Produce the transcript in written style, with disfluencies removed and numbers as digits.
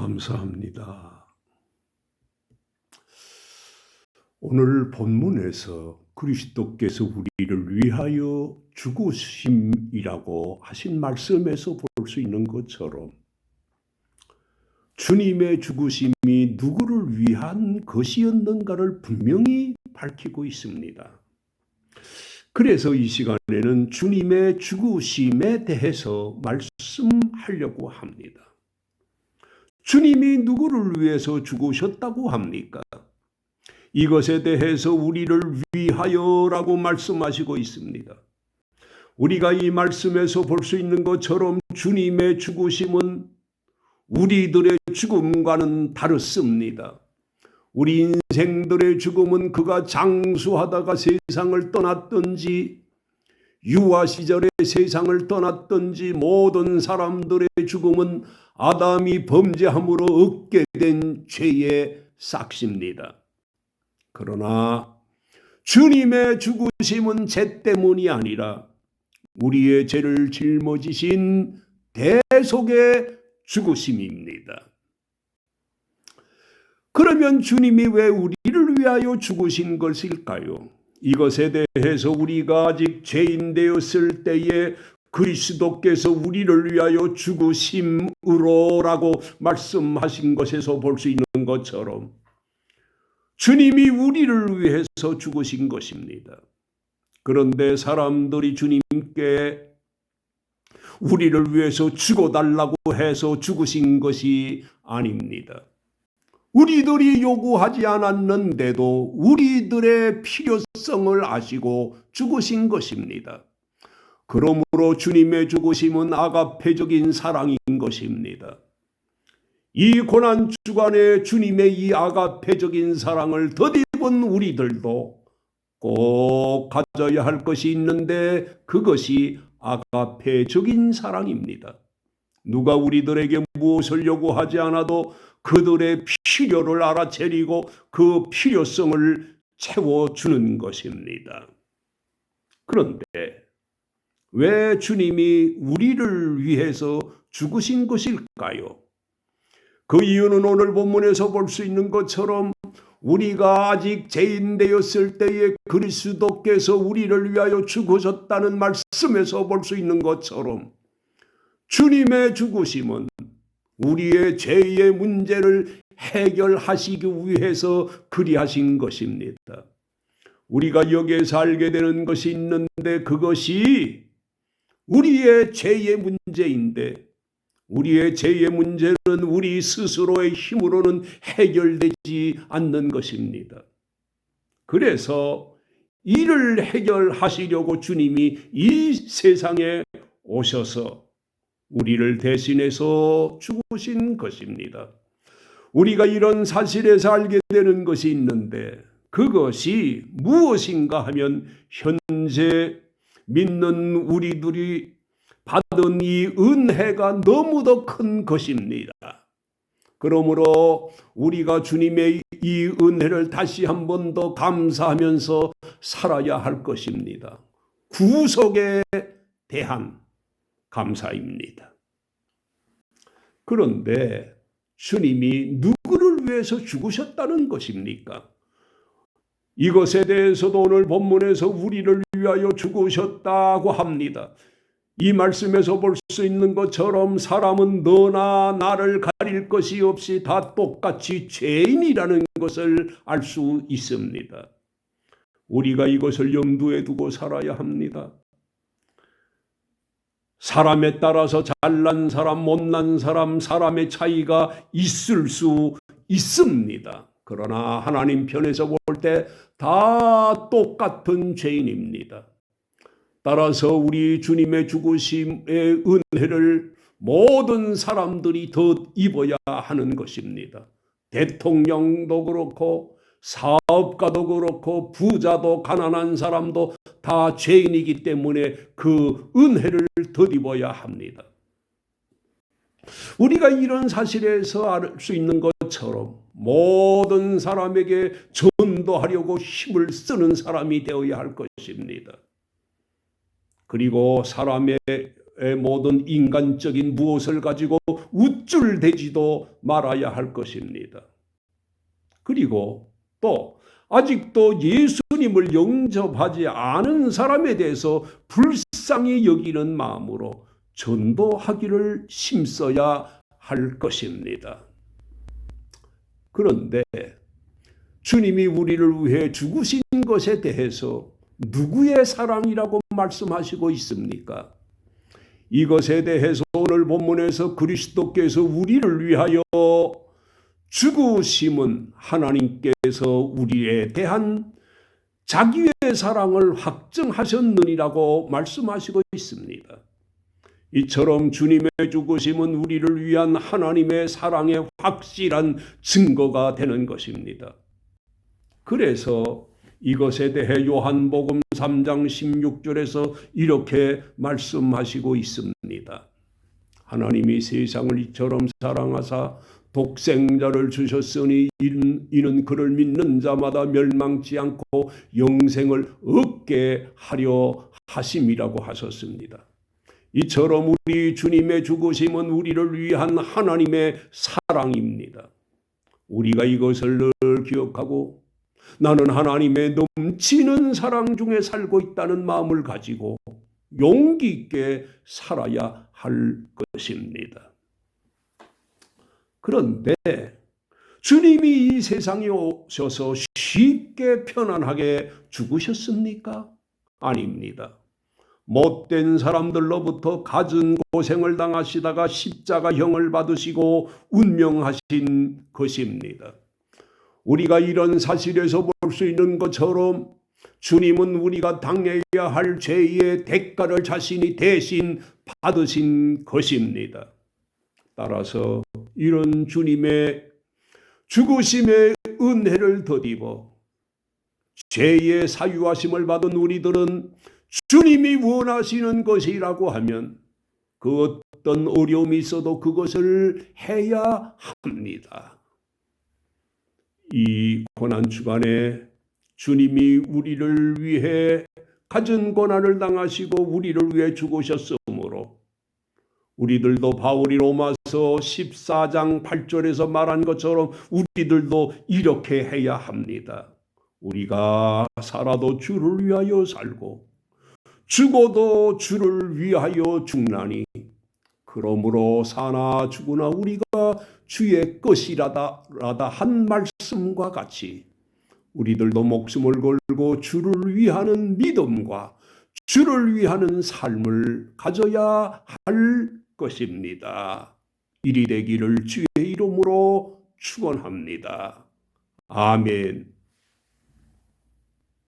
감사합니다. 오늘 본문에서 그리스도께서 우리를 위하여 죽으심이라고 하신 말씀에서 볼 수 있는 것처럼 주님의 죽으심이 누구를 위한 것이었는가를 분명히 밝히고 있습니다. 그래서 이 시간에는 주님의 죽으심에 대해서 말씀하려고 합니다. 주님이 누구를 위해서 죽으셨다고 합니까? 이것에 대해서 우리를 위하여라고 말씀하시고 있습니다. 우리가 이 말씀에서 볼 수 있는 것처럼 주님의 죽으심은 우리들의 죽음과는 다릅니다. 우리 인생들의 죽음은 그가 장수하다가 세상을 떠났든지 유아 시절에 세상을 떠났든지 모든 사람들의 죽음은 아담이 범죄함으로 얻게 된 죄의 삭시입니다. 그러나 주님의 죽으심은 죄 때문이 아니라 우리의 죄를 짊어지신 대속의 죽으심입니다. 그러면 주님이 왜 우리를 위하여 죽으신 것일까요? 이것에 대해서 우리가 아직 죄인 되었을 때에 그리스도께서 우리를 위하여 죽으심으로라고 말씀하신 것에서 볼 수 있는 것처럼 주님이 우리를 위해서 죽으신 것입니다. 그런데 사람들이 주님께 우리를 위해서 죽어달라고 해서 죽으신 것이 아닙니다. 우리들이 요구하지 않았는데도 우리들의 필요성을 아시고 죽으신 것입니다. 그러므로 주님의 죽으심은 아가페적인 사랑인 것입니다. 이 고난 주간에 주님의 이 아가페적인 사랑을 덧입은 우리들도 꼭 가져야 할 것이 있는데 그것이 아가페적인 사랑입니다. 누가 우리들에게 무엇을 요구하지 않아도 그들의 필요를 알아채리고 그 필요성을 채워주는 것입니다. 그런데 왜 주님이 우리를 위해서 죽으신 것일까요? 그 이유는 오늘 본문에서 볼 수 있는 것처럼 우리가 아직 죄인 되었을 때에 그리스도께서 우리를 위하여 죽으셨다는 말씀에서 볼 수 있는 것처럼 주님의 죽으심은 우리의 죄의 문제를 해결하시기 위해서 그리하신 것입니다. 우리가 여기에서 알게 되는 것이 있는데 그것이 우리의 죄의 문제인데 우리의 죄의 문제는 우리 스스로의 힘으로는 해결되지 않는 것입니다. 그래서 이를 해결하시려고 주님이 이 세상에 오셔서 우리를 대신해서 죽으신 것입니다. 우리가 이런 사실에서 알게 되는 것이 있는데 그것이 무엇인가 하면 현재 믿는 우리들이 받은 이 은혜가 너무도 큰 것입니다. 그러므로 우리가 주님의 이 은혜를 다시 한 번 더 감사하면서 살아야 할 것입니다. 구속에 대한 감사입니다. 그런데 주님이 누구를 위해서 죽으셨다는 것입니까? 이것에 대해서도 오늘 본문에서 우리를 위하여 죽으셨다고 합니다. 이 말씀에서 볼 수 있는 것처럼 사람은 너나 나를 가릴 것이 없이 다 똑같이 죄인이라는 것을 알 수 있습니다. 우리가 이것을 염두에 두고 살아야 합니다. 사람에 따라서 잘난 사람, 못난 사람, 사람의 차이가 있을 수 있습니다. 그러나 하나님 편에서 볼 때 다 똑같은 죄인입니다. 따라서 우리 주님의 죽으심의 은혜를 모든 사람들이 더 입어야 하는 것입니다. 대통령도 그렇고 사업가도 그렇고 부자도 가난한 사람도 다 죄인이기 때문에 그 은혜를 덧입어야 합니다. 우리가 이런 사실에서 알 수 있는 것처럼 모든 사람에게 전도하려고 힘을 쓰는 사람이 되어야 할 것입니다. 그리고 사람의 모든 인간적인 무엇을 가지고 우쭐대지도 말아야 할 것입니다. 그리고 또 아직도 예수님을 영접하지 않은 사람에 대해서 불쌍히 여기는 마음으로 전도하기를 힘써야 할 것입니다. 그런데 주님이 우리를 위해 죽으신 것에 대해서 누구의 사랑이라고 말씀하시고 있습니까? 이것에 대해서 오늘 본문에서 그리스도께서 우리를 위하여 죽으심은 하나님께서 우리에 대한 자기의 사랑을 확증하셨느니라고 말씀하시고 있습니다. 이처럼 주님의 죽으심은 우리를 위한 하나님의 사랑의 확실한 증거가 되는 것입니다. 그래서 이것에 대해 요한복음 3장 16절에서 이렇게 말씀하시고 있습니다. 하나님이 세상을 이처럼 사랑하사 독생자를 주셨으니 이는 그를 믿는 자마다 멸망치 않고 영생을 얻게 하려 하심이라고 하셨습니다. 이처럼 우리 주님의 죽으심은 우리를 위한 하나님의 사랑입니다. 우리가 이것을 늘 기억하고 나는 하나님의 넘치는 사랑 중에 살고 있다는 마음을 가지고 용기 있게 살아야 할 것입니다. 그런데 주님이 이 세상에 오셔서 쉽게 편안하게 죽으셨습니까? 아닙니다. 못된 사람들로부터 갖은 고생을 당하시다가 십자가형을 받으시고 운명하신 것입니다. 우리가 이런 사실에서 볼 수 있는 것처럼 주님은 우리가 당해야 할 죄의 대가를 자신이 대신 받으신 것입니다. 따라서 이런 주님의 죽으심의 은혜를 덧입어 죄의 사유하심을 받은 우리들은 주님이 원하시는 것이라고 하면 그 어떤 어려움이 있어도 그것을 해야 합니다. 이 고난주간에 주님이 우리를 위해 갖은 고난을 당하시고 우리를 위해 죽으셨으므로 우리들도 바울이 로마서 14장 8절에서 말한 것처럼 우리들도 이렇게 해야 합니다. 우리가 살아도 주를 위하여 살고 죽어도 주를 위하여 죽나니 그러므로 사나 죽으나 우리가 주의 것이라다 한 말씀과 같이 우리들도 목숨을 걸고 주를 위하는 믿음과 주를 위하는 삶을 가져야 할 것입니다. 이리 되기를 주의 이름으로 축원합니다. 아멘.